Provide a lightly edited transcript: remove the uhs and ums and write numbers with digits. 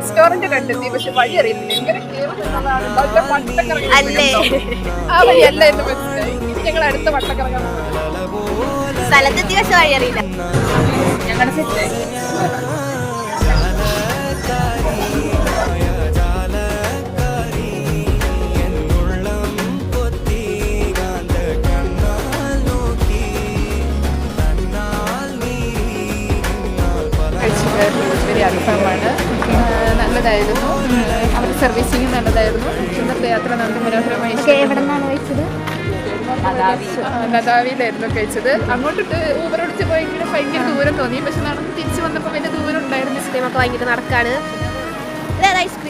Restaurant കണ്ടെത്തി, പക്ഷെ വഴി അറിയില്ല. എങ്ങനെ കേറുമെന്നുള്ളതാണ് നല്ല വട്ടക്കറങ്ങി അല്ലേ? ആ വഴി അല്ല എന്ന് മനസ്സിലായി. ഞങ്ങൾ അടുത്ത വട്ടക്കറങ്ങാൻ സ്ഥലത്തെത്തി, പക്ഷെ വഴി അറിയില്ല. ഞങ്ങളുടെ സെറ്റ് അൽഫാമാണ്. നല്ലതായിരുന്നു, അവരുടെ സർവീസിങ് നല്ലതായിരുന്നു. ഇന്നത്തെ യാത്ര നമുക്ക് മനോഹരമായി. എവിടെ നിന്നാണ് കഴിച്ചത്? നദാവിയിലായിരുന്നു കഴിച്ചത്. അങ്ങോട്ടിട്ട് ഊബർ ഓടിച്ച് പോയെങ്കിലും ഭയങ്കര ദൂരം തോന്നി, പക്ഷെ നടന്ന് തിരിച്ചു വന്നപ്പോൾ വലിയ ദൂരം ഉണ്ടായിരുന്നു. ഐസ്ക്രീം ഒക്കെ വാങ്ങിയിട്ട് നടക്കാണ്. ഐസ്ക്രീം